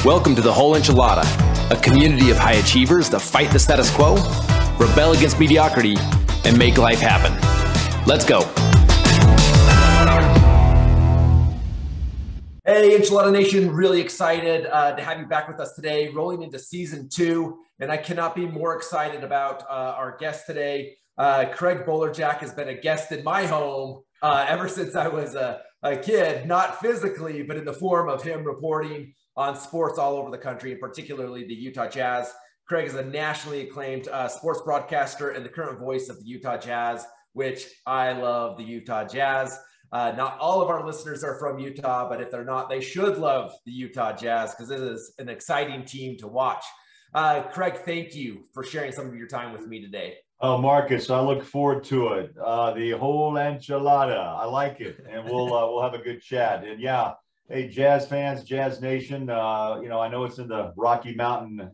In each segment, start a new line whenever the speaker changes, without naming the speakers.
Welcome to the Whole Enchilada, a community of high achievers that fight the status quo, rebel against mediocrity, and make life happen. Let's go. Hey, Enchilada Nation, really excited to have you back with us today, rolling into season 2. And I cannot be more excited about our guest today. Craig Bolerjack has been a guest in my home ever since I was a kid, not physically, but in the form of him reporting on sports all over the country, and particularly the Utah Jazz. Craig is a nationally acclaimed sports broadcaster and the current voice of the Utah Jazz, which I love the Utah Jazz. Not all of our listeners are from Utah, but if they're not, they should love the Utah Jazz because it is an exciting team to watch. Craig, thank you for sharing some of your time with me today.
Oh, Marcus, I look forward to it. The whole enchilada, I like it, and we'll have a good chat. And yeah, hey, Jazz fans, Jazz Nation, I know it's in the Rocky Mountain,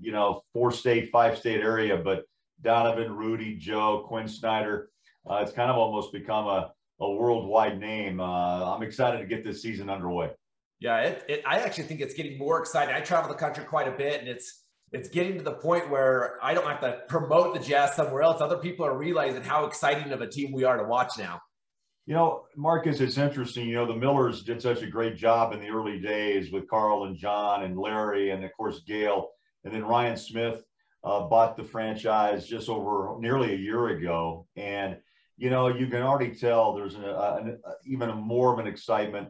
4-state, 5-state area, but Donovan, Rudy, Joe, Quinn Snyder, it's kind of almost become a worldwide name. I'm excited to get this season underway.
Yeah, I actually think it's getting more exciting. I travel the country quite a bit, and it's getting to the point where I don't have to promote the Jazz somewhere else. Other people are realizing how exciting of a team we are to watch now.
Marcus, it's interesting. The Millers did such a great job in the early days with Carl and John and Larry and, of course, Gail. And then Ryan Smith bought the franchise just over nearly a year ago. And, you can already tell there's even more of an excitement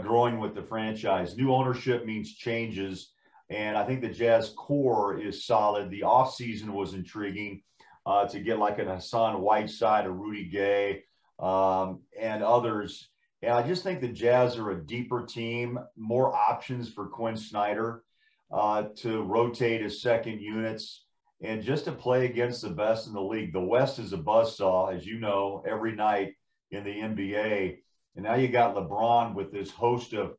growing with the franchise. New ownership means changes. And I think the Jazz core is solid. The offseason was intriguing to get like an Hassan Whiteside, a Rudy Gay, and others. And I just think the Jazz are a deeper team, more options for Quinn Snyder to rotate his second units and just to play against the best in the league. The West is a buzzsaw, as you know, every night in the NBA. And now you got LeBron with this host of,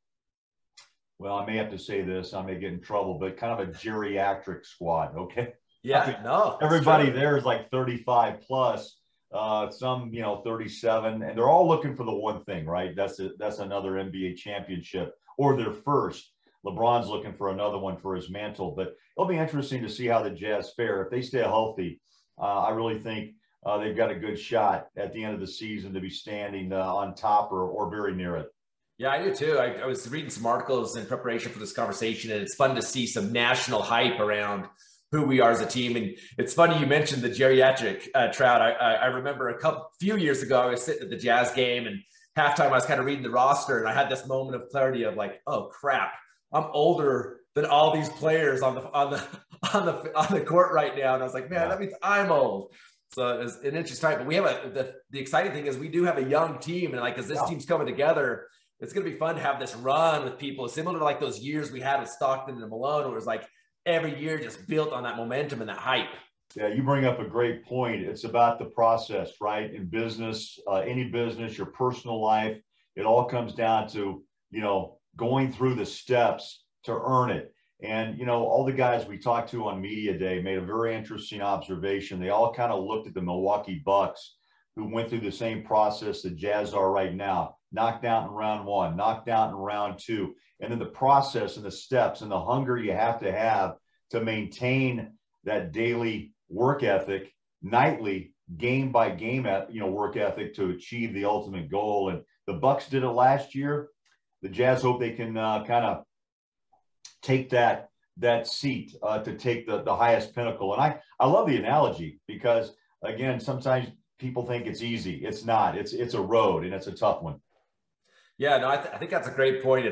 well, I may have to say this, I may get in trouble, but kind of a geriatric squad, okay?
Yeah, no.
Everybody there is like 35 plus. Some 37, and they're all looking for the one thing, right? That's another NBA championship or their first. LeBron's looking for another one for his mantle, but it'll be interesting to see how the Jazz fare. If they stay healthy, I really think they've got a good shot at the end of the season to be standing on top or very near it.
Yeah, I do too. I was reading some articles in preparation for this conversation, and it's fun to see some national hype around who we are as a team. And it's funny you mentioned the geriatric Trout. I remember a few years ago, I was sitting at the Jazz game, and halftime I was kind of reading the roster, and I had this moment of clarity of like, oh crap, I'm older than all these players on the court right now. And I was like, man, that means I'm old. So it's an interesting time. But we have the exciting thing is we do have a young team, and like as this team's coming together, it's going to be fun to have this run with people similar to like those years we had with Stockton and Malone, where it was like every year just built on that momentum and that hype.
Yeah, you bring up a great point. It's about the process, right? In business, any business, your personal life, it all comes down to, going through the steps to earn it. And, all the guys we talked to on Media Day made a very interesting observation. They all kind of looked at the Milwaukee Bucks, who went through the same process the Jazz are right now. Knocked out in round 1, knocked out in round 2. And then the process and the steps and the hunger you have to maintain that daily work ethic, nightly, game by game, work ethic to achieve the ultimate goal. And the Bucks did it last year. The Jazz hope they can kind of take that seat to take the highest pinnacle. And I love the analogy because, again, sometimes people think it's easy. It's not. It's a road, and it's a tough one.
Yeah, no, I think that's a great point.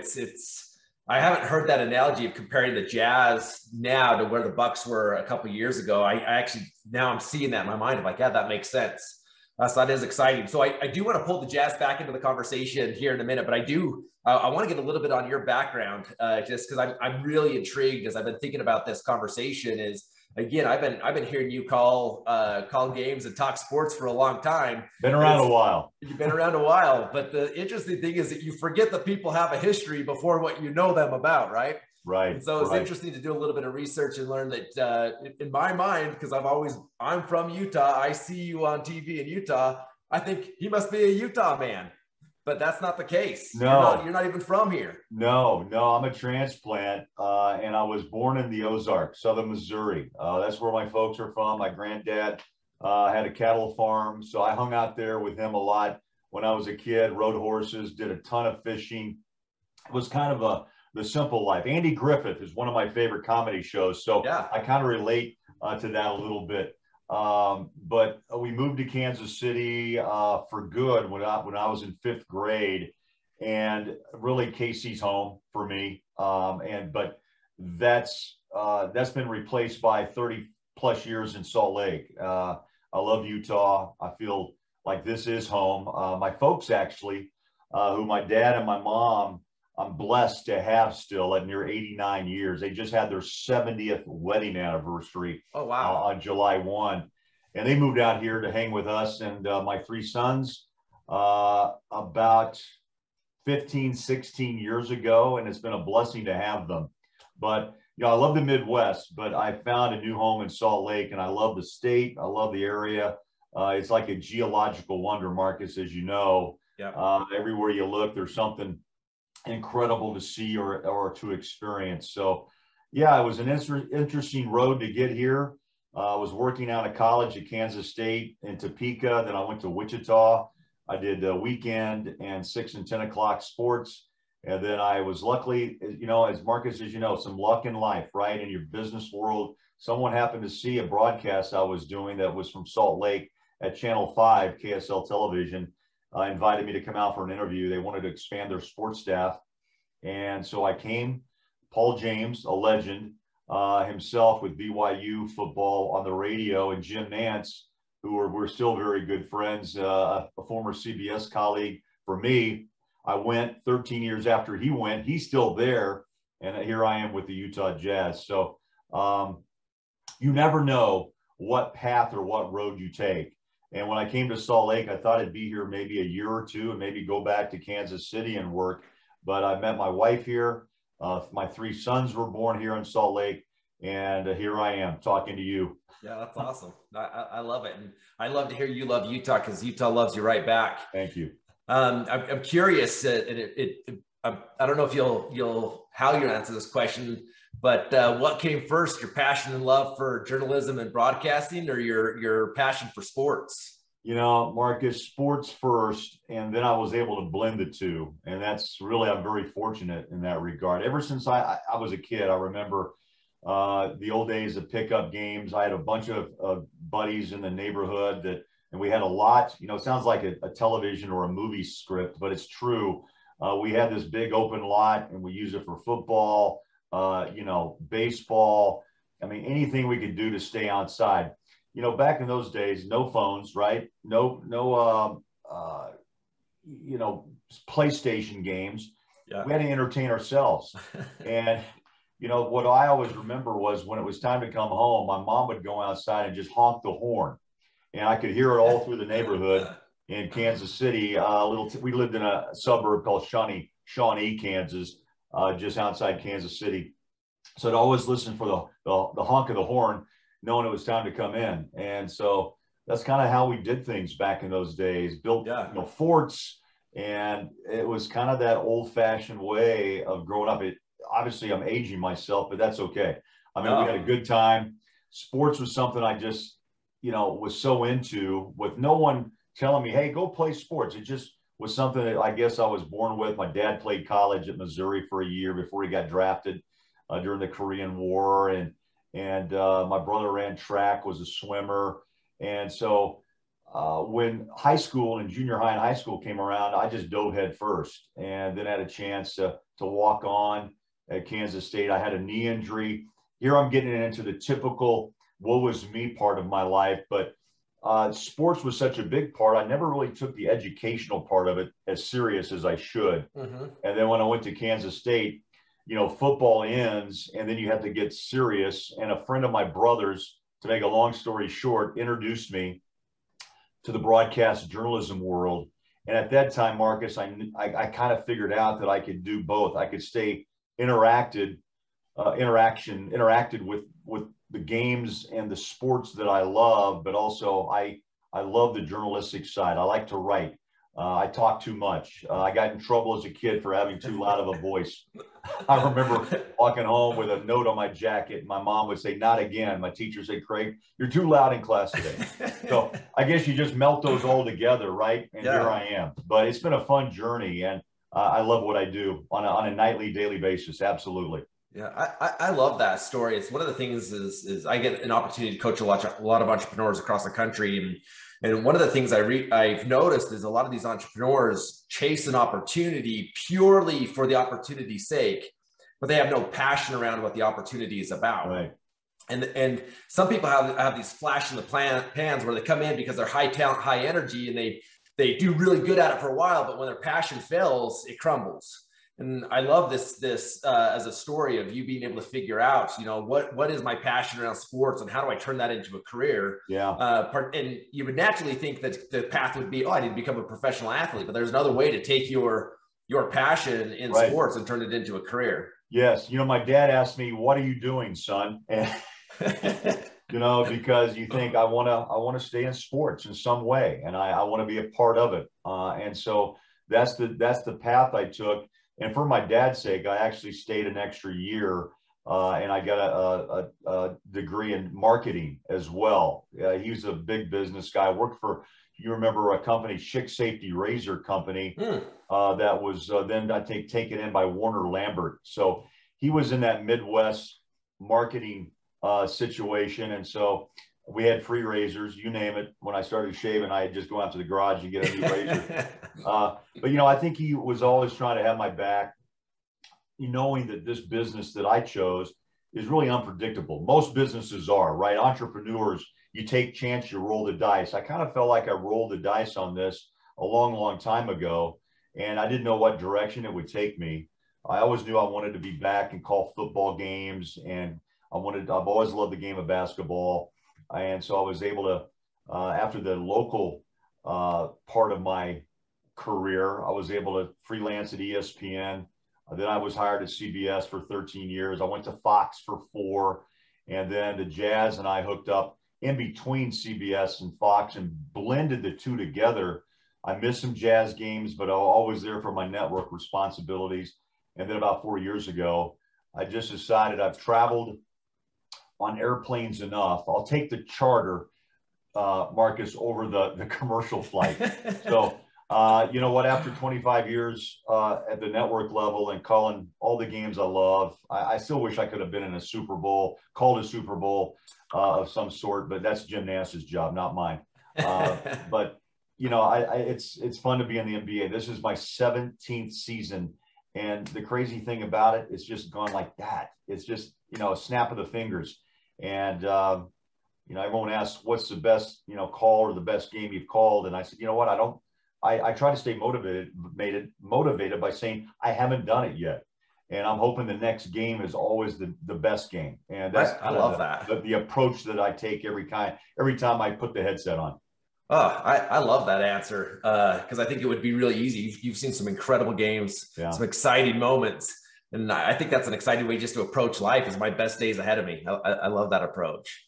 I haven't heard that analogy of comparing the Jazz now to where the Bucks were a couple of years ago. I actually, now I'm seeing that in my mind. I'm like, yeah, that makes sense. So that is exciting. So I do want to pull the Jazz back into the conversation here in a minute, but I want to get a little bit on your background just because I'm really intrigued as I've been thinking about this conversation is, again, I've been hearing you call games and talk sports for a long time.
Been around a while.
You've been around a while, but the interesting thing is that you forget that people have a history before what you know them about, right?
Right.
And so it's interesting to do a little bit of research and learn that in my mind, because I'm from Utah, I see you on TV in Utah. I think he must be a Utah man. but that's not the case.
No,
you're not even from here.
no, I'm a transplant, and I was born in the Ozarks, southern Missouri. That's where my folks are from. My granddad had a cattle farm, so I hung out there with him a lot when I was a kid. Rode horses, did a ton of fishing. It was kind of the simple life. Andy Griffith is one of my favorite comedy shows, so
Yeah.
I kind of relate to that a little bit. But we moved to Kansas City for good when I was in 5th grade, and really Casey's home for me. But that's been replaced by 30 plus years in Salt Lake. I love Utah. I feel like this is home. My folks actually, who my dad and my mom, I'm blessed to have still at near 89 years. They just had their 70th wedding anniversary.
Oh, wow.
On July 1. And they moved out here to hang with us and my 3 sons about 15, 16 years ago. And it's been a blessing to have them. But, I love the Midwest, but I found a new home in Salt Lake, and I love the state. I love the area. It's like a geological wonder, Marcus, as you know.
Yeah.
Everywhere you look, there's something incredible to see or to experience. So yeah, it was an interesting road to get here. I was working out of college at Kansas State in Topeka. Then I went to Wichita. I did weekend and 6 and 10 o'clock sports. And then I was luckily, as Marcus, as you know, some luck in life, right? In your business world, someone happened to see a broadcast I was doing that was from Salt Lake at Channel 5, KSL Television. Invited me to come out for an interview. They wanted to expand their sports staff. And so I came. Paul James, a legend, himself with BYU football on the radio, and Jim Nance, who we're still very good friends, a former CBS colleague. For me, I went 13 years after he went. He's still there. And here I am with the Utah Jazz. So you never know what path or what road you take. And when I came to Salt Lake, I thought I'd be here maybe a year or two and maybe go back to Kansas City and work. But I met my wife here. My 3 sons were born here in Salt Lake. And here I am talking to you.
Yeah, that's awesome. I love it. And I love to hear you love Utah, because Utah loves you right back.
Thank you.
I'm curious, I don't know if how you answer this question, but what came first, your passion and love for journalism and broadcasting, or your passion for sports?
Marcus, sports first, and then I was able to blend the two. And that's really, I'm very fortunate in that regard. Ever since I was a kid, I remember the old days of pickup games. I had a bunch of buddies in the neighborhood and we had a lot, it sounds like a television or a movie script, but it's true. We had this big open lot, and we used it for football, baseball. I mean, anything we could do to stay outside. Back in those days, no phones, right? No, PlayStation games. Yeah. We had to entertain ourselves. And, what I always remember was when it was time to come home, my mom would go outside and just honk the horn. And I could hear it all through the neighborhood in Kansas City. We lived in a suburb called Shawnee, Kansas, just outside Kansas City. So I'd always listen for the honk of the horn, knowing it was time to come in. And so that's kind of how we did things back in those days. Built forts, and it was kind of that old-fashioned way of growing up. Obviously, I'm aging myself, but that's okay. I mean, we had a good time. Sports was something I just was so into, with no one telling me, hey, go play sports. It just was something that I guess I was born with. My dad played college at Missouri for a year before he got drafted during the Korean War. And my brother ran track, was a swimmer. And so when high school and junior high and high school came around, I just dove head first, and then had a chance to walk on at Kansas State. I had a knee injury. Here I'm getting into the typical woe is me part of my life, but sports was such a big part. I never really took the educational part of it as serious as I should. Mm-hmm. And then when I went to Kansas State, football ends, and then you have to get serious. And a friend of my brother's, to make a long story short, introduced me to the broadcast journalism world. And at that time, Marcus, I kind of figured out that I could do both. I could stay interacted with the games and the sports that I love, but also I love the journalistic side. I like to write. I talk too much. I got in trouble as a kid for having too loud of a voice. I remember walking home with a note on my jacket. My mom would say, "Not again." My teacher said, "Craig, you're too loud in class today." So I guess you just melt those all together, right? And here I am. But it's been a fun journey, and I love what I do on a nightly, daily basis. Absolutely.
Yeah, I love that story. It's one of the things is I get an opportunity to coach a lot of entrepreneurs across the country, and one of the things I've noticed is a lot of these entrepreneurs chase an opportunity purely for the opportunity's sake, but they have no passion around what the opportunity is about.
Right.
And some people have these flash in the pans where they come in because they're high talent, high energy, and they do really good at it for a while, but when their passion fails, it crumbles. And I love this as a story of you being able to figure out, what is my passion around sports and how do I turn that into a career?
Yeah.
And you would naturally think that the path would be, I need to become a professional athlete, but there's another way to take your passion in sports and turn it into a career.
Yes. My dad asked me, "What are you doing, son?" And because you think I want to stay in sports in some way, and I want to be a part of it. And so that's the path I took. And for my dad's sake, I actually stayed an extra year, and I got a degree in marketing as well. He was a big business guy. Worked for, you remember, a company, Schick Safety Razor Company, that was then I think taken in by Warner Lambert. So he was in that Midwest marketing situation, and so we had free razors, you name it. When I started shaving, I'd just go out to the garage and get a new razor. But I think he was always trying to have my back, knowing that this business that I chose is really unpredictable. Most businesses are, right? Entrepreneurs, you take chance, you roll the dice. I kind of felt like I rolled the dice on this a long, long time ago, and I didn't know what direction it would take me. I always knew I wanted to be back and call football games, and I've always loved the game of basketball. And so I was able to, after the local part of my career, I was able to freelance at ESPN. Then I was hired at CBS for 13 years. I went to Fox for 4. And then the Jazz and I hooked up in between CBS and Fox and blended the two together. I missed some Jazz games, but I was always there for my network responsibilities. And then about 4 years ago, I just decided I've traveled on airplanes enough. I'll take the charter, Marcus, over the commercial flight. So, you know what? After 25 years at the network level and calling all the games I love, I still wish I could have been in a Super Bowl, called a Super Bowl of some sort, but that's Jim Nash's job, not mine. But it's fun to be in the NBA. This is my 17th season, and the crazy thing about it, it's just gone like that. It's just a snap of the fingers. And, everyone asks, what's the best, call or the best game you've called? And I said, you know what? I try to stay motivated by saying I haven't done it yet. And I'm hoping the next game is always the best game. And that's
I love that.
The approach that I take every time I put the headset on.
Oh, I love that answer. Cause I think it would be really easy. You've seen some incredible games, some exciting moments. And I think that's an exciting way just to approach life. Is my best days ahead of me. I love that approach.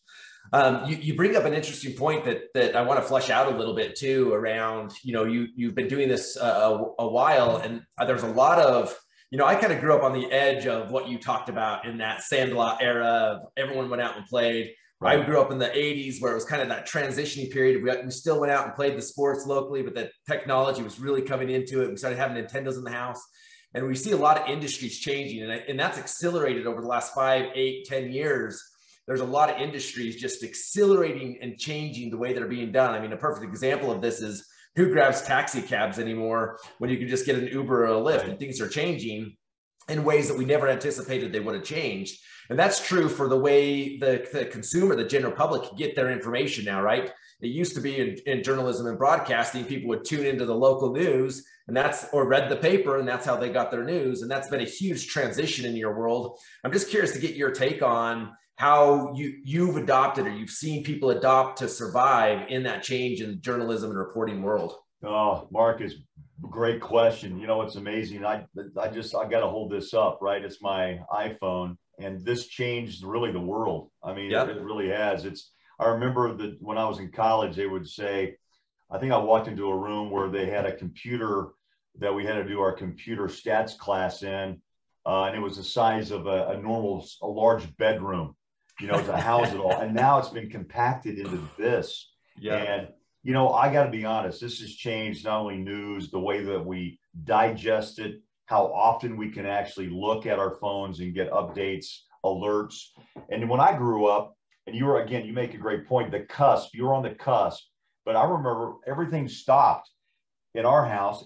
You bring up an interesting point that I want to flesh out a little bit too around, you've been doing this a while, and there's a lot of, I kind of grew up on the edge of what you talked about in that Sandlot era. Everyone went out and played. Right. I grew up in the 80s where it was kind of that transitioning period. We still went out and played the sports locally, but the technology was really coming into it. We started having Nintendos in the house. And we see a lot of industries changing, and that's accelerated over the last 5, 8, 10 years. There's a lot of industries just accelerating and changing the way they're being done. I mean, a perfect example of this is who grabs taxi cabs anymore when you can just get an Uber or a Lyft, and things are changing in ways that we never anticipated they would have changed. And that's true for the way the consumer, the general public, can get their information now, right? It used to be in journalism and broadcasting, people would tune into the local news or read the paper, and that's how they got their news. And that's been a huge transition in your world. I'm just curious to get your take on how you've adopted, or you've seen people adopt to survive in that change in journalism and reporting world.
Oh, Marcus, great question. It's amazing. I got to hold this up, right? It's my iPhone, and this changed really the world. I mean, It really has. I remember that when I was in college, they would say, I think I walked into a room where they had a computer that we had to do our computer stats class in. And it was the size of a large bedroom, to house it all. And now it's been compacted into this.
Yeah.
And, I got to be honest, this has changed not only news, the way that we digest it, how often we can actually look at our phones and get updates, alerts. And when I grew up, and you make a great point, the cusp, you were on the cusp. But I remember everything stopped in our house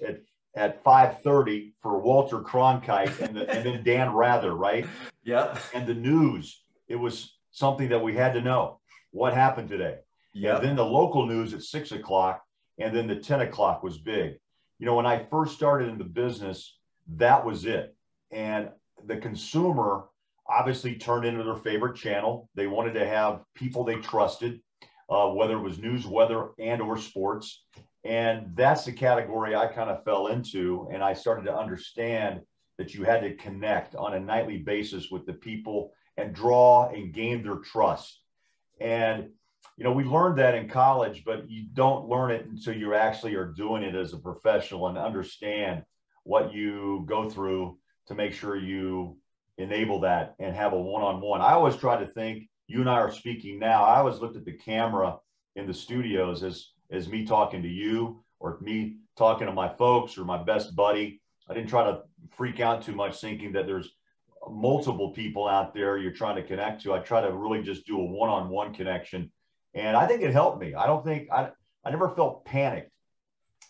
at 5:30 for Walter Cronkite and then Dan Rather, right?
Yeah.
And the news, it was something that we had to know. What happened today?
Yeah.
And then the local news at 6 o'clock, and then the 10 o'clock was big. When I first started in the business, that was it. And the consumer obviously turned into their favorite channel. They wanted to have people they trusted, whether it was news, weather, and or sports. And that's the category I kind of fell into. And I started to understand that you had to connect on a nightly basis with the people and draw and gain their trust. And, we learned that in college, but you don't learn it until you actually are doing it as a professional and understand what you go through to make sure you enable that and have a one-on-one. I always try to think, you and I are speaking now. I always looked at the camera in the studios as me talking to you or me talking to my folks or my best buddy. I didn't try to freak out too much thinking that there's multiple people out there you're trying to connect to. I try to really just do a one-on-one connection. And I think it helped me. I never felt panicked.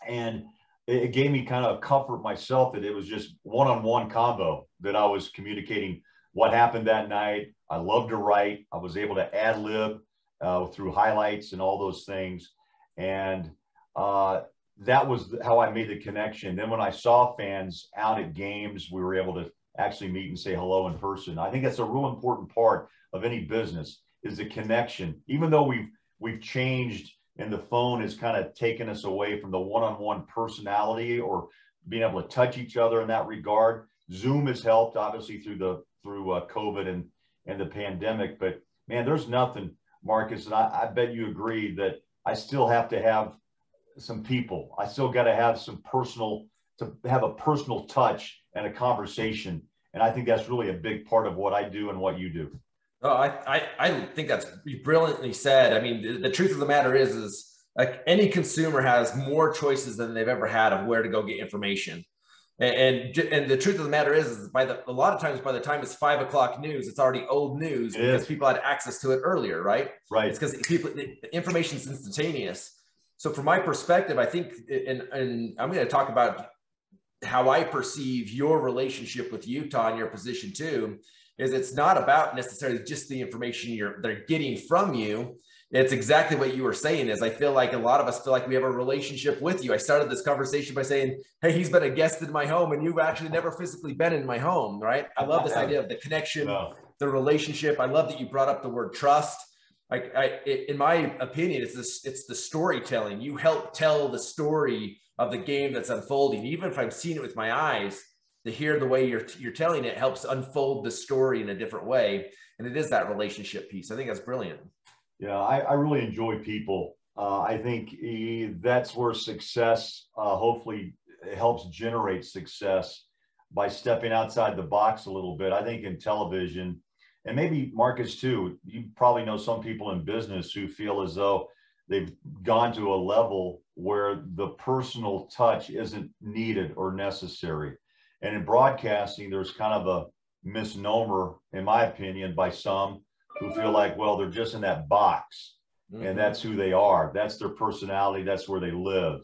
And it gave me kind of comfort myself that it was just one-on-one convo that I was communicating what happened that night. I love to write. I was able to ad lib through highlights and all those things. And that was how I made the connection. Then when I saw fans out at games, we were able to actually meet and say hello in person. I think that's a real important part of any business is the connection. Even though we've changed and the phone has kind of taken us away from the one-on-one personality or being able to touch each other in that regard. Zoom has helped obviously through COVID and the pandemic, but man, there's nothing, Marcus, and I bet you agree that I still have to have some people. I still got to have a personal touch and a conversation. And I think that's really a big part of what I do and what you do.
Oh, I think that's brilliantly said. I mean, the truth of the matter is like any consumer has more choices than they've ever had of where to go get information. And the truth of the matter is a lot of times by the time it's 5 o'clock news, it's already old news because people had access to it earlier, right?
Right.
It's because the information is instantaneous. So from my perspective, I think, and I'm going to talk about how I perceive your relationship with Utah and your position too, is it's not about necessarily just the information they're getting from you. It's exactly what you were saying is I feel like a lot of us feel like we have a relationship with you. I started this conversation by saying, hey, he's been a guest in my home and you've actually never physically been in my home, right? I love this idea of the connection, the relationship. I love that you brought up the word trust. In my opinion, it's the storytelling. You help tell the story of the game that's unfolding. Even if I've seen it with my eyes, to hear the way you're telling it helps unfold the story in a different way. And it is that relationship piece. I think that's brilliant.
Yeah, I really enjoy people. I think that's where success hopefully helps generate success by stepping outside the box a little bit. I think in television, and maybe Marcus too, you probably know some people in business who feel as though they've gone to a level where the personal touch isn't needed or necessary. And in broadcasting, there's kind of a misnomer, in my opinion, by some who feel like, well, they're just in that box and that's who they are. That's their personality. That's where they live.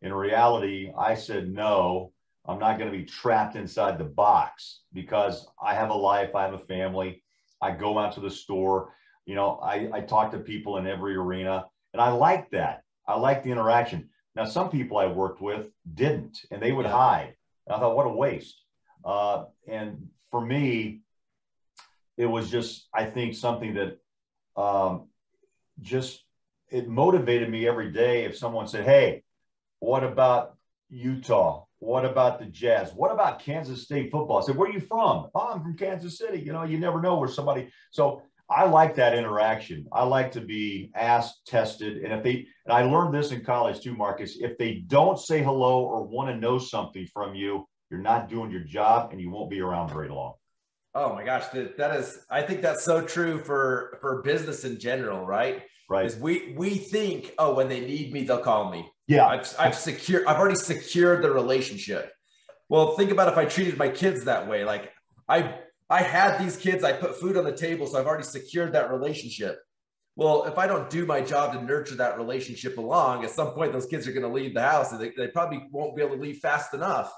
In reality, I said, no, I'm not going to be trapped inside the box because I have a life. I have a family. I go out to the store. I talk to people in every arena and I like that. I like the interaction. Now, some people I worked with didn't, and they would hide. And I thought, what a waste. And for me, it was just, I think, something that it motivated me every day if someone said, hey, what about Utah? What about the Jazz? What about Kansas State football? I said, where are you from? Oh, I'm from Kansas City. You never know where somebody. So I like that interaction. I like to be asked, tested. And and I learned this in college too, Marcus, if they don't say hello or want to know something from you, you're not doing your job and you won't be around very long.
Oh my gosh, I think that's so true for business in general, right?
Right.
Is we think, oh, when they need me, they'll call me.
Yeah.
I've already secured the relationship. Well, think about if I treated my kids that way. Like I had these kids, I put food on the table, so I've already secured that relationship. Well, if I don't do my job to nurture that relationship along, at some point those kids are going to leave the house, and they probably won't be able to leave fast enough.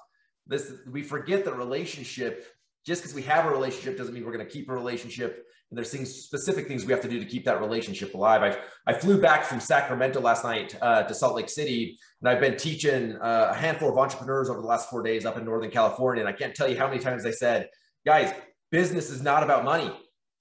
We forget the relationship. Just because we have a relationship doesn't mean we're going to keep a relationship. And there's specific things we have to do to keep that relationship alive. I flew back from Sacramento last night to Salt Lake City, and I've been teaching a handful of entrepreneurs over the last 4 days up in Northern California. And I can't tell you how many times they said, guys, business is not about money.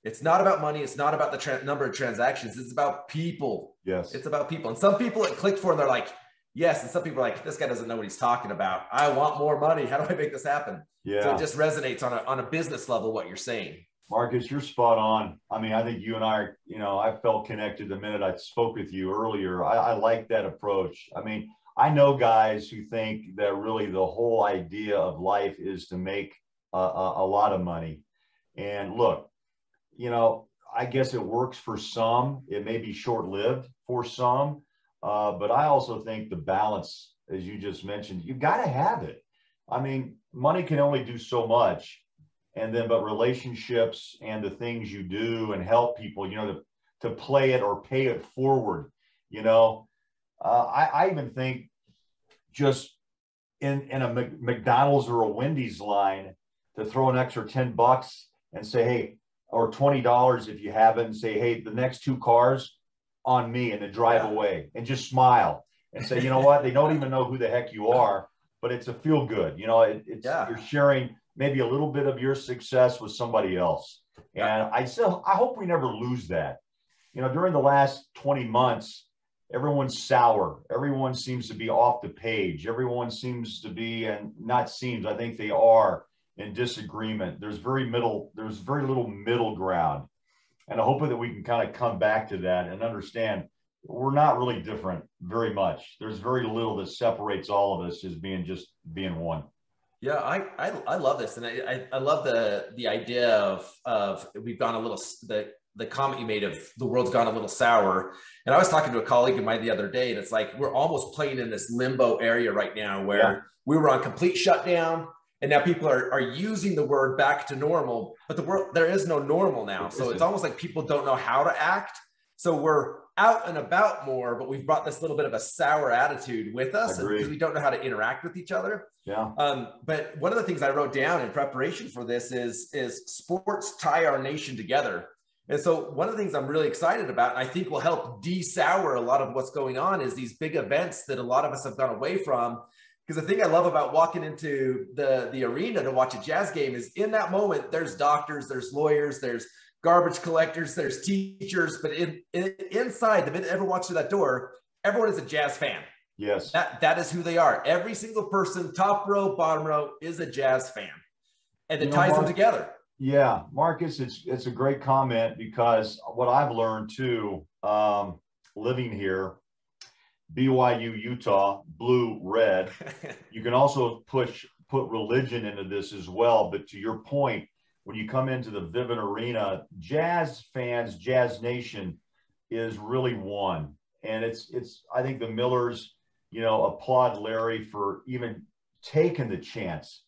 It's not about money. It's not about the number of transactions. It's about people.
Yes.
It's about people. And some people it clicked for, and they're like, yes. And some people are like, this guy doesn't know what he's talking about. I want more money. How do I make this happen?
Yeah.
So it just resonates on a business level, what you're saying.
Marcus, you're spot on. I mean, I think you and I I felt connected the minute I spoke with you earlier. I like that approach. I mean, I know guys who think that really the whole idea of life is to make a lot of money. And look, I guess it works for some. It may be short-lived for some. But I also think the balance, as you just mentioned, you got to have it. I mean, money can only do so much. But relationships and the things you do and help people, to play it or pay it forward, I even think just in a McDonald's or a Wendy's line to throw an extra $10 and say, hey, or $20 if you haven't, and say, hey, the next 2 cars on me, and then drive away and just smile and say, you know what, they don't even know who the heck you are, but it's a feel good, you're sharing maybe a little bit of your success with somebody else. And I hope we never lose that. During the last 20 months, everyone's sour. Everyone seems to be off the page. Everyone seems to be, and not seems, I think they are in disagreement. There's very little middle ground. And I hope that we can kind of come back to that and understand we're not really different very much. There's very little that separates all of us as being one.
Yeah, I love this. And I love the idea of we've gone a little, the comment you made of the world's gone a little sour. And I was talking to a colleague of mine the other day, and it's like, we're almost playing in this limbo area right now where we were on complete shutdown. And now people are using the word back to normal, but there is no normal now. So it's almost like people don't know how to act. So we're out and about more, but we've brought this little bit of a sour attitude with us because we don't know how to interact with each other.
Yeah.
But one of the things I wrote down in preparation for this is sports tie our nation together. And so one of the things I'm really excited about, and I think will help de-sour a lot of what's going on, is these big events that a lot of us have gone away from. Because the thing I love about walking into the arena to watch a Jazz game is in that moment, there's doctors, there's lawyers, there's garbage collectors, there's teachers, but inside, the minute everyone walks through that door, everyone is a Jazz fan.
Yes.
That is who they are. Every single person, top row, bottom row, is a Jazz fan. And it ties them together.
Yeah, Marcus, it's a great comment, because what I've learned too, living here, BYU, Utah, blue, red. You can also put religion into this as well. But to your point, when you come into the Vivint Arena, Jazz fans, Jazz Nation is really one. And I think the Millers, applaud Larry for even taking the chance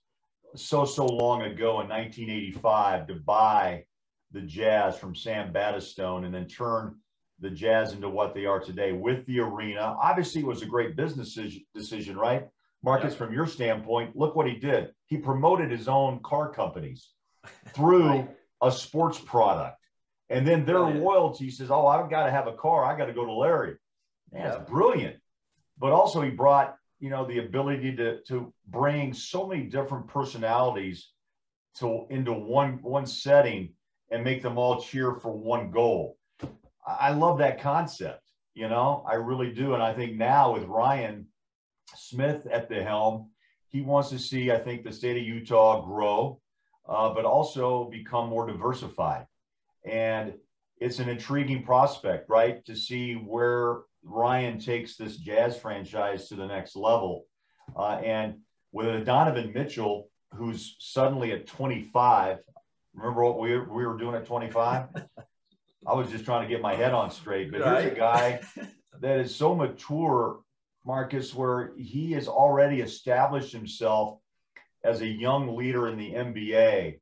so long ago in 1985 to buy the Jazz from Sam Battistone and then turn the Jazz into what they are today with the arena. Obviously, it was a great business decision, right? Marcus, from your standpoint, look what he did. He promoted his own car companies through a sports product. And then their loyalty says, oh, I've got to have a car. I got to go to Larry. That's brilliant. But also he brought, the ability to bring so many different personalities into one setting and make them all cheer for one goal. I love that concept, I really do. And I think now with Ryan Smith at the helm, he wants to see, I think, the state of Utah grow, but also become more diversified. And it's an intriguing prospect, right? To see where Ryan takes this Jazz franchise to the next level. And with a Donovan Mitchell, who's suddenly at 25, remember what we were doing at 25? I was just trying to get my head on straight, but here's a guy that is so mature, Marcus, where he has already established himself as a young leader in the NBA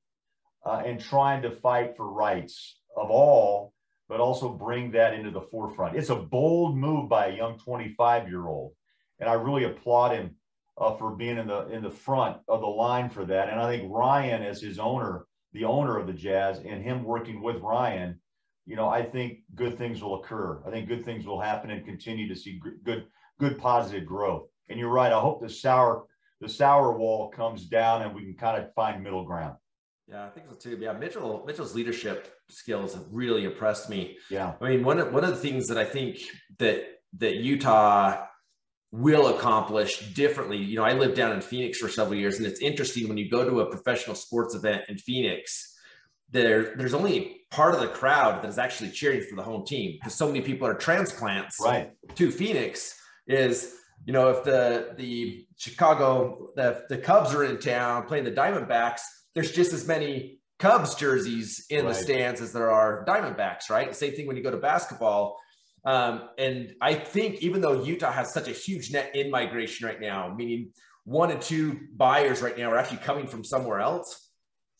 and trying to fight for rights of all, but also bring that into the forefront. It's a bold move by a young 25-year-old, and I really applaud him for being in the front of the line for that. And I think Ryan, as his owner, the owner of the Jazz, and him working with Ryan, you know, I think good things will occur. I think good things will happen and continue to see good positive growth. And you're right. I hope the sour wall comes down and we can kind of find middle ground.
Yeah, I think so too. Yeah, Mitchell's leadership skills have really impressed me.
Yeah,
I mean, one of the things that I think that Utah will accomplish differently. You know, I lived down in Phoenix for several years, and it's interesting when you go to a professional sports event in Phoenix, there's only part of the crowd that is actually cheering for the home team, because so many people are transplants to Phoenix. Is, you know, if the Chicago, the Cubs are in town playing the Diamondbacks, there's just as many Cubs jerseys in the stands as there are Diamondbacks, right? Same thing when you go to basketball. And I think even though Utah has such a huge net in migration right now, meaning 1 and 2 buyers right now are actually coming from somewhere else,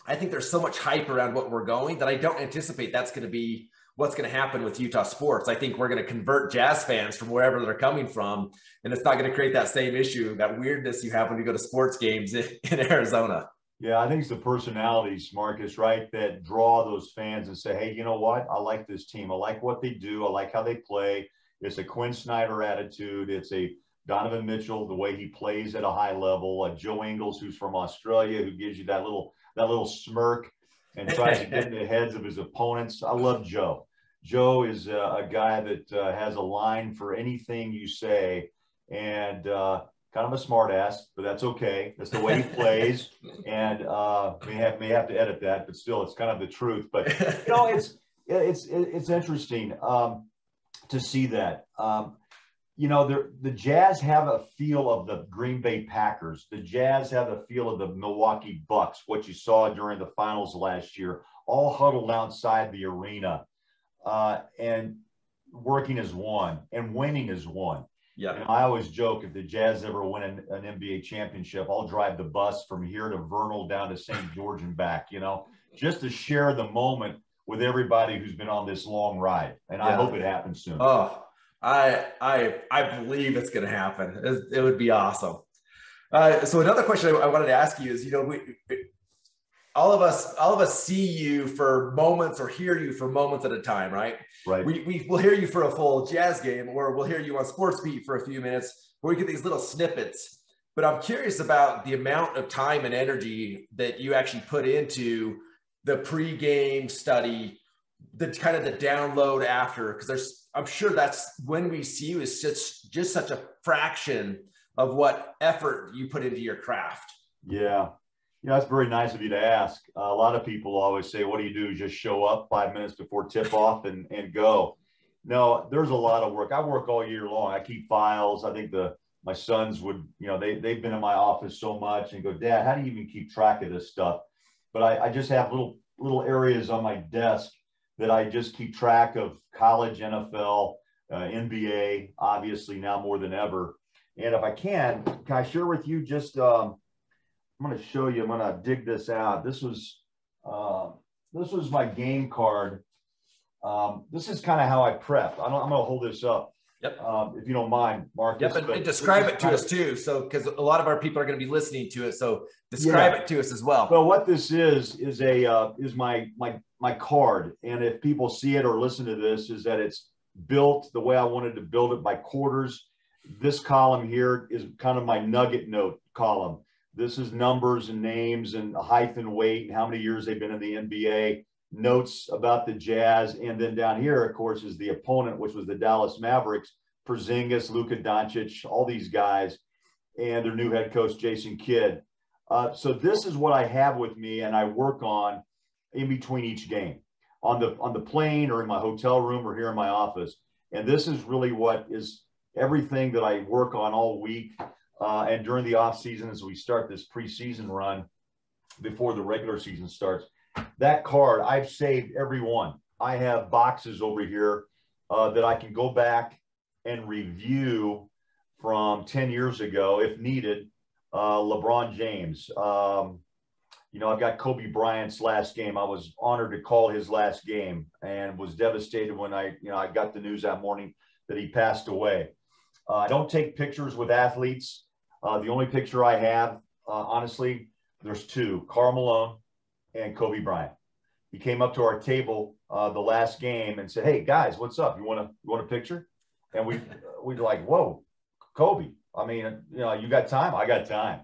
I think there's so much hype around what we're going that I don't anticipate that's going to be what's going to happen with Utah sports. I think we're going to convert Jazz fans from wherever they're coming from, and it's not going to create that same issue, that weirdness you have when you go to sports games in Arizona.
Yeah, I think it's the personalities, Marcus, right, that draw those fans and say, hey, you know what? I like this team. I like what they do. I like how they play. It's a Quinn Snyder attitude. It's a Donovan Mitchell, the way he plays at a high level. A Joe Ingles, who's from Australia, who gives you that little smirk and tries to get in the heads of his opponents. I love Joe. Joe is a guy that has a line for anything you say, and kind of a smart ass, but that's okay. That's the way he plays. And may have to edit that, but still, it's kind of the truth. But, you know, it's interesting to see that. You know, the Jazz have a feel of the Green Bay Packers. The Jazz have a feel of the Milwaukee Bucks, what you saw during the finals last year, all huddled outside the arena and working as one and winning as one.
Yeah,
and I always joke, if the Jazz ever win an NBA championship, I'll drive the bus from here to Vernal down to St. George and back, you know, just to share the moment with everybody who's been on this long ride. And I hope it happens soon.
Oh, I believe it's going to happen. It would be awesome. So another question I wanted to ask you is, you know, all of us see you for moments or hear you for moments at a time, right?
Right.
We will hear you for a full Jazz game, or we'll hear you on Sports Beat for a few minutes, where we get these little snippets. But I'm curious about the amount of time and energy that you actually put into the pregame study, the kind of the download after, because I'm sure that's when we see you is just such a fraction of what effort you put into your craft.
Yeah. You know, that's very nice of you to ask. A lot of people always say, what do you do? Just show up 5 minutes before tip off and go. No, there's a lot of work. I work all year long. I keep files. I think my sons would, you know, they've been in my office so much and go, Dad, how do you even keep track of this stuff? But I just have little areas on my desk that I just keep track of: college, NFL, NBA, obviously now more than ever. And if I can I share with you just, I'm going to show you. I'm going to dig this out. This was my game card. This is kind of how I prepped. I'm going to hold this up.
Yep.
If you don't mind, Marcus.
Yep, and describe it to us too. So, because a lot of our people are going to be listening to it. So describe it to us as well.
Well, what this is my card. And if people see it or listen to this, is that it's built the way I wanted to build it by quarters. This column here is kind of my nugget note column. This is numbers and names and height and weight and how many years they've been in the NBA, notes about the Jazz. And then down here, of course, is the opponent, which was the Dallas Mavericks, Porzingis, Luka Doncic, all these guys, and their new head coach, Jason Kidd. So this is what I have with me and I work on in between each game. on the plane or in my hotel room or here in my office. And this is really what is everything that I work on all week and during the off season as we start this preseason run before the regular season starts. That card, I've saved every one. I have boxes over here that I can go back and review from 10 years ago if needed. LeBron James. You know, I've got Kobe Bryant's last game. I was honored to call his last game and was devastated when I got the news that morning that he passed away. I don't take pictures with athletes. The only picture I have, honestly, there's two, Karl Malone and Kobe Bryant. He came up to our table the last game and said, "Hey guys, what's up? You want a picture?" And we're like, "Whoa, Kobe. I mean, you got time? I got time.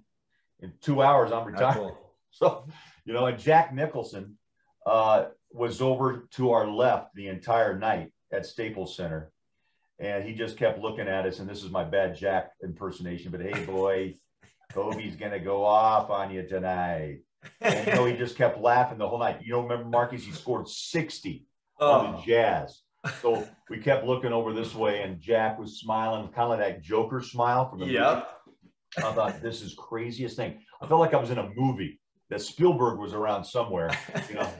In 2 hours, I'm retired." Cool. So, and Jack Nicholson was over to our left the entire night at Staples Center. And he just kept looking at us. And this is my bad Jack impersonation. But, "Hey, boys, Kobe's going to go off on you tonight." And, he just kept laughing the whole night. Remember, Marcus, he scored 60 on the Jazz. So we kept looking over this way. And Jack was smiling, kind of like that Joker smile from the movie. I thought, this is craziest thing. I felt like I was in a movie that Spielberg was around somewhere,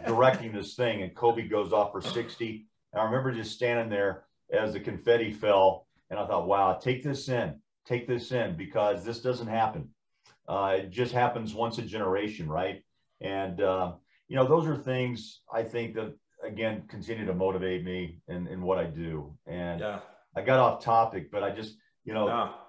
directing this thing, and Kobe goes off for 60. And I remember just standing there as the confetti fell, and I thought, wow, take this in, because this doesn't happen. It just happens once a generation, right? And, those are things I think that, again, continue to motivate me in what I do. And I got off topic, but I just,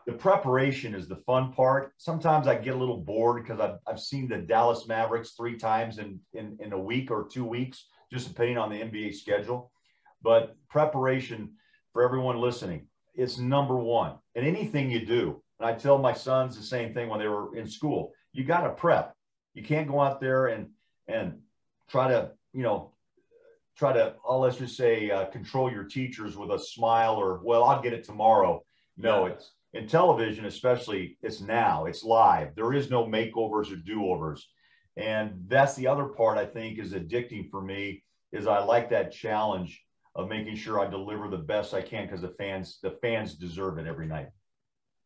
the preparation is the fun part. Sometimes I get a little bored because I've seen the Dallas Mavericks 3 times in a week or 2 weeks, just depending on the NBA schedule. But preparation, for everyone listening, it's number one. And anything you do, and I tell my sons the same thing when they were in school, you got to prep. You can't go out there and try to, let's just say, control your teachers with a smile or, well, I'll get it tomorrow. No, it's in television, especially, it's now, it's live. There is no makeovers or do-overs. And that's the other part I think is addicting for me, is I like that challenge of making sure I deliver the best I can, because the fans deserve it every night.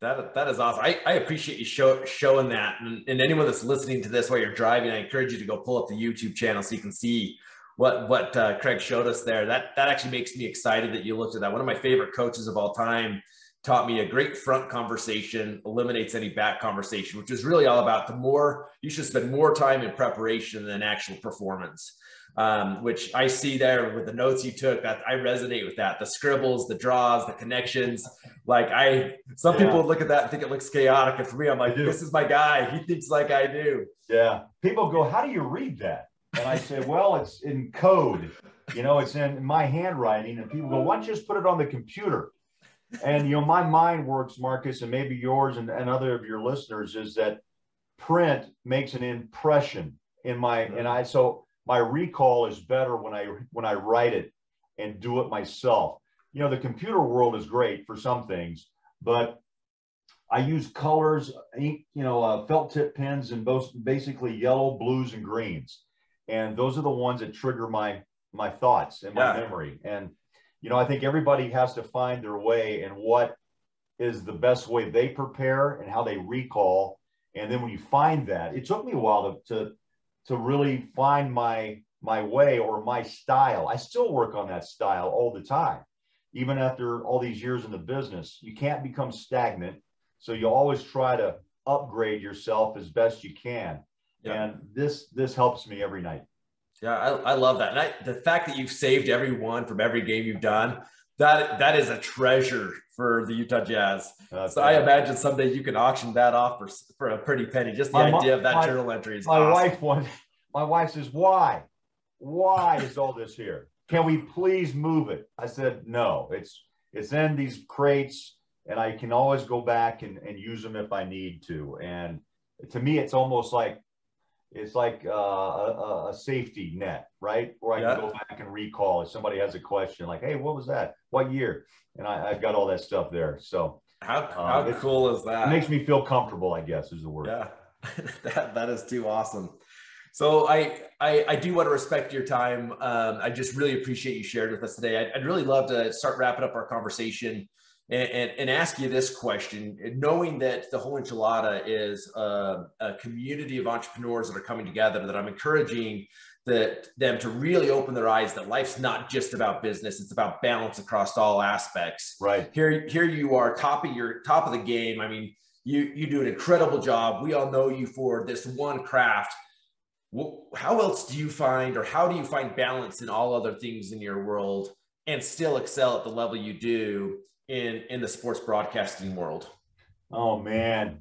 That is awesome. I appreciate you showing that. And anyone that's listening to this while you're driving, I encourage you to go pull up the YouTube channel so you can see what Craig showed us there. That actually makes me excited that you looked at that. One of my favorite coaches of all time taught me a great front conversation eliminates any back conversation, which is really all about you should spend more time in preparation than actual performance, which I see there with the notes you took. That I resonate with that. The scribbles, the draws, the connections. Some people look at that and think it looks chaotic. And for me, I'm like, this is my guy. He thinks like I do.
Yeah. People go, "How do you read that?" And I say, well, it's in code. It's in my handwriting. And people go, "Why don't you just put it on the computer?" And, my mind works, Marcus, and maybe yours and other of your listeners, is that print makes an impression in so my recall is better when I write it and do it myself. The computer world is great for some things, but I use colors, ink, felt tip pens, and both basically yellow, blues, and greens. And those are the ones that trigger my thoughts and my memory. And, I think everybody has to find their way and what is the best way they prepare and how they recall. And then when you find that, it took me a while to really find my way or my style. I still work on that style all the time, even after all these years in the business. You can't become stagnant. So you always try to upgrade yourself as best you can. Yeah. And this helps me every night.
Yeah, I love that. And the fact that you've saved every one from every game you've done, that is a treasure for the Utah Jazz. So I imagine someday you can auction that off for a pretty penny. Just the idea of that journal entry is awesome.
My wife says, why is all this here? Can we please move it? I said, no, it's in these crates, and I can always go back and use them if I need to. And to me, it's almost like, a safety net, right? Where I can go back and recall if somebody has a question like, "Hey, what was that? What year?" And I've got all that stuff there. So
how cool is that?
It makes me feel comfortable, I guess, is the word.
Yeah, that is too awesome. So I do want to respect your time. I just really appreciate you sharing with us today. I'd really love to start wrapping up our conversation and ask you this question, knowing that the Whole Enchilada is a community of entrepreneurs that are coming together, that I'm encouraging them to really open their eyes that life's not just about business, it's about balance across all aspects.
Right.
Here you are, top of the game. I mean, you do an incredible job. We all know you for this one craft. How else do you find, or how do you find balance in all other things in your world and still excel at the level you do in the sports broadcasting world?
Oh man,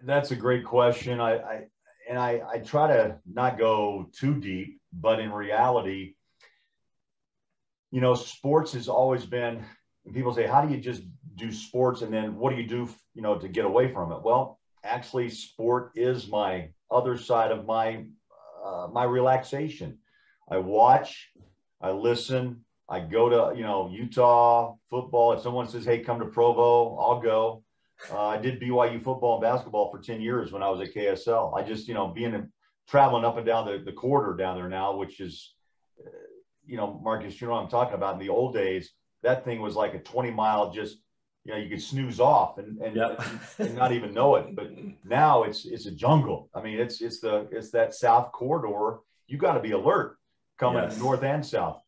that's a great question. I try to not go too deep, but in reality, sports has always been, people say, how do you just do sports? And then what do you do, to get away from it? Well, actually, sport is my other side of my relaxation. I watch, I listen, I go to, Utah football. If someone says, hey, come to Provo, I'll go. I did BYU football and basketball for 10 years when I was at KSL. I just, traveling up and down the corridor down there now, which is, Marcus, what I'm talking about. In the old days, that thing was like a 20-mile just, you could snooze off and not even know it. But now it's a jungle. I mean, it's that south corridor. You got to be alert coming north and south.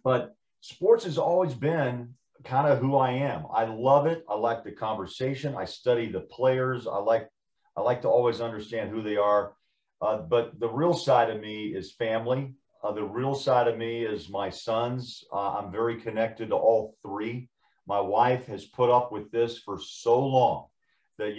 But sports has always been kind of who I am. I love it. I like the conversation. I study the players. I like to always understand who they are. But the real side of me is family. The real side of me is my sons. I'm very connected to all three. My wife has put up with this for so long that,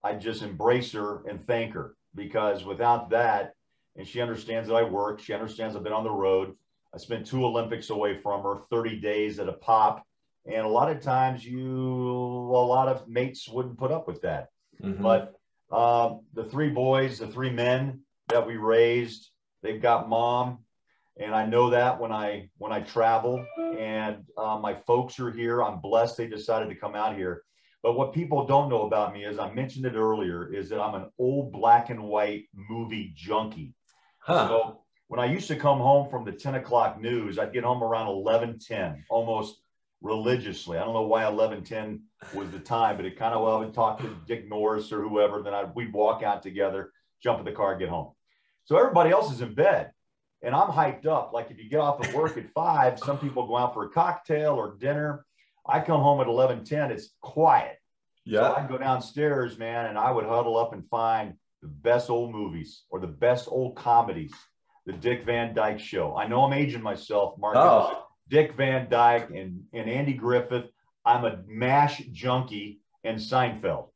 I just embrace her and thank her, because without that, and she understands that I work, she understands I've been on the road. I spent 2 Olympics away from her, 30 days at a pop. And a lot of times a lot of mates wouldn't put up with that. Mm-hmm. But the 3 boys, the 3 men that we raised, they've got mom. And I know that when I travel, and my folks are here, I'm blessed they decided to come out here. But what people don't know about me, as I mentioned it earlier, is that I'm an old black and white movie junkie. Huh. So when I used to come home from the 10 o'clock news, I'd get home around 11:10, almost religiously. I don't know why 11:10 was the time, but it kind of, I would talk to Dick Norris or whoever, then we'd walk out together, jump in the car, get home. So everybody else is in bed. And I'm hyped up. Like if you get off of work at 5, some people go out for a cocktail or dinner. I come home at 11:10, it's quiet. Yeah. So I'd go downstairs, man, and I would huddle up and find the best old movies or the best old comedies. The Dick Van Dyke Show. I know I'm aging myself, Mark. Oh. Dick Van Dyke and Andy Griffith. I'm a MASH junkie, and Seinfeld.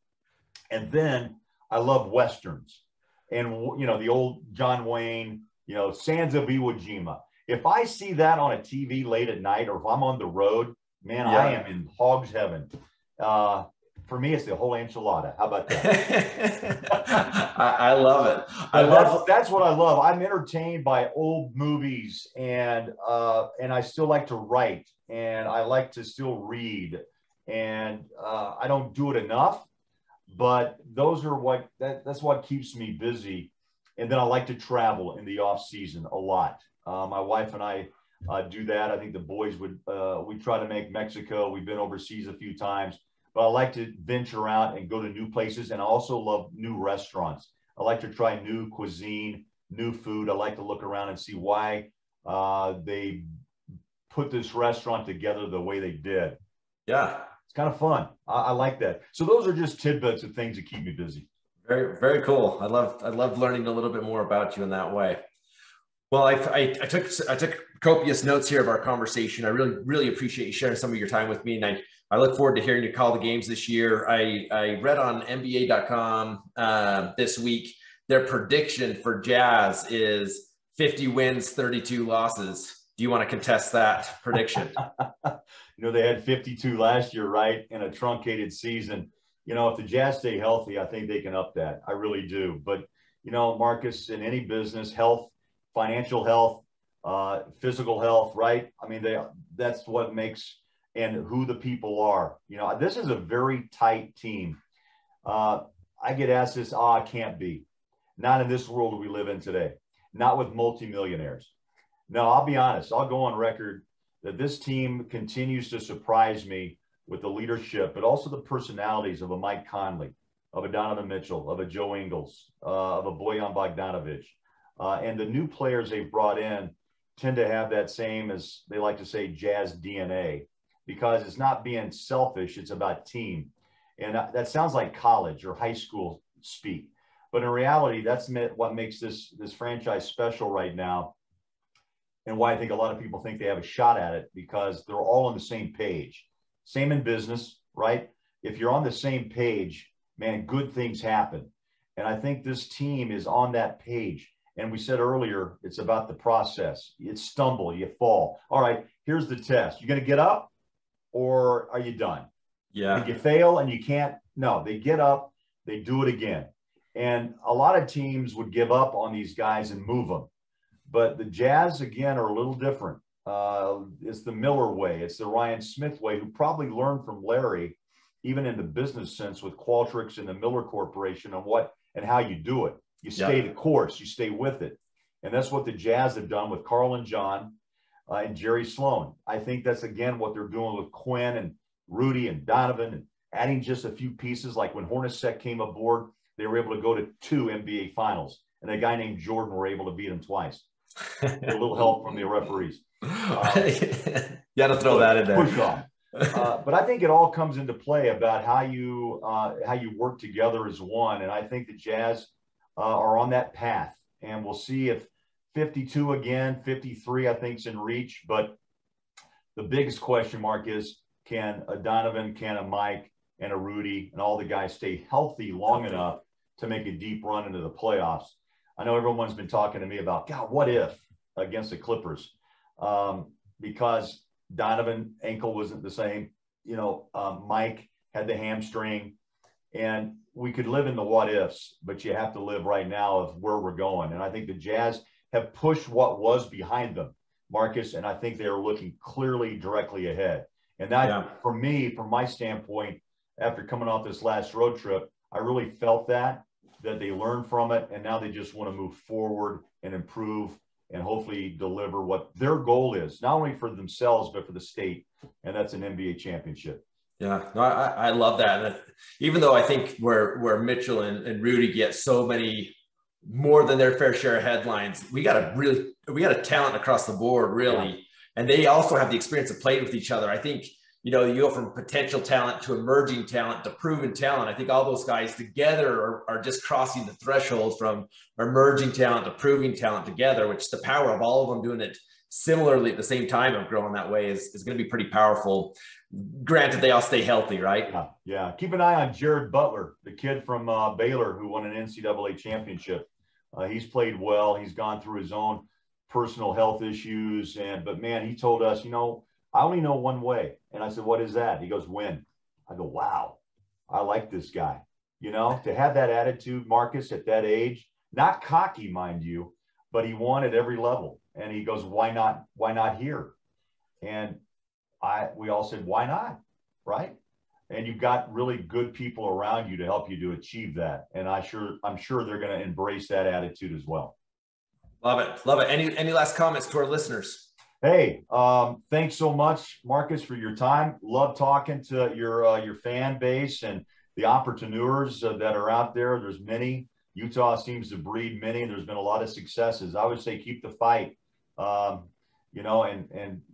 And then I love Westerns. And, the old John Wayne, Sands of Iwo Jima. If I see that on a TV late at night, or if I'm on the road, man, I am in hog's heaven. For me, it's the Whole Enchilada. How about that?
I love it.
That's what I love. I'm entertained by old movies, and I still like to write, and I like to still read, and I don't do it enough, but those are that's what keeps me busy. And then I like to travel in the off season a lot. My wife and I do that. I think the boys we try to make Mexico. We've been overseas a few times. But I like to venture out and go to new places. And I also love new restaurants. I like to try new cuisine, new food. I like to look around and see why they put this restaurant together the way they did. Yeah. It's kind of fun. I like that. So those are just tidbits of things that keep me busy.
Very, very cool. I love learning a little bit more about you in that way. Well, I took copious notes here of our conversation. I really, really appreciate you sharing some of your time with me. And I look forward to hearing you call the games this year. I read on NBA.com this week, their prediction for Jazz is 50 wins, 32 losses. Do you want to contest that prediction?
They had 52 last year, right? In a truncated season. If the Jazz stay healthy, I think they can up that. I really do. But, Marcus, in any business, health, financial health, physical health, right? I mean, that's what makes, and who the people are. This is a very tight team. I get asked this, it can't be. Not in this world we live in today. Not with multimillionaires. No, I'll be honest. I'll go on record that this team continues to surprise me with the leadership, but also the personalities of a Mike Conley, of a Donovan Mitchell, of a Joe Ingles, of a Bojan Bogdanovic. And the new players they've brought in tend to have that same, as they like to say, Jazz DNA, because it's not being selfish, it's about team. And that sounds like college or high school speak. But in reality, that's what makes this franchise special right now, and why I think a lot of people think they have a shot at it, because they're all on the same page. Same in business, right? If you're on the same page, man, good things happen. And I think this team is on that page. And we said earlier, it's about the process. You stumble, you fall. All right, here's the test. You're going to get up, or are you done?
Yeah.
If you fail and you can't, no, they get up, they do it again. And a lot of teams would give up on these guys and move them. But the Jazz, again, are a little different. It's the Miller way. It's the Ryan Smith way, who probably learned from Larry, even in the business sense, with Qualtrics and the Miller Corporation, on what and how you do it. You stay the course. You stay with it. And that's what the Jazz have done with Carl and John and Jerry Sloan. I think that's, again, what they're doing with Quinn and Rudy and Donovan, and adding just a few pieces. Like when Hornacek came aboard, they were able to go to 2 NBA finals, and a guy named Jordan were able to beat him twice. A little help from the referees.
You got to throw that in there.
Push off. But I think it all comes into play about how you work together as one. And I think the Jazz are on that path. And we'll see if 52 again, 53, I think, is in reach. But the biggest question mark is, can a Donovan, can a Mike, and a Rudy, and all the guys stay healthy long enough to make a deep run into the playoffs? I know everyone's been talking to me about, God, what if against the Clippers? Because Donovan ankle wasn't the same. Mike had the hamstring, and we could live in the what ifs, but you have to live right now of where we're going. And I think the Jazz have pushed what was behind them, Marcus, and I think they are looking clearly directly ahead. And that, for me, from my standpoint, after coming off this last road trip, I really felt that they learned from it, and now they just want to move forward and improve and hopefully deliver what their goal is, not only for themselves, but for the state, and that's an NBA championship.
Yeah, no, I love that. And even though I think where Mitchell and Rudy get so many more than their fair share of headlines, we got a talent across the board, really. Yeah. And they also have the experience of playing with each other. I think, you go from potential talent to emerging talent to proven talent. I think all those guys together are just crossing the threshold from emerging talent to proving talent together, which the power of all of them doing it similarly at the same time of growing that way is going to be pretty powerful. Granted, they all stay healthy, right?
Yeah. Keep an eye on Jared Butler, the kid from Baylor who won an NCAA championship. He's played well. He's gone through his own personal health issues. But man, he told us, I only know one way. And I said, what is that? He goes, win. I go, wow, I like this guy. To have that attitude, Marcus, at that age, not cocky, mind you, but he won at every level. And he goes, why not here? And we all said, why not? Right. And you've got really good people around you to help you to achieve that. And I'm sure they're going to embrace that attitude as well.
Love it. Love it. Any last comments to our listeners?
Hey, thanks so much, Marcus, for your time. Love talking to your fan base and the entrepreneurs that are out there. There's many. Utah seems to breed many. There's been a lot of successes. I would say keep the fight, and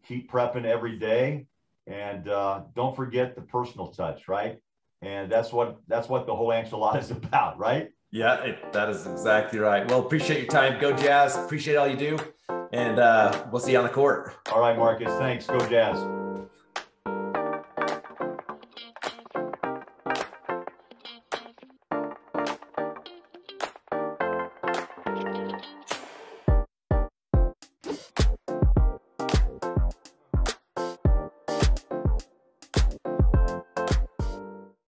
keep prepping every day. And don't forget the personal touch, right? And that's what the Whole Enchilada is about, right?
Yeah, that is exactly right. Well, appreciate your time. Go Jazz. Appreciate all you do. And we'll see you on the court.
All right, Marcus. Thanks. Go Jazz.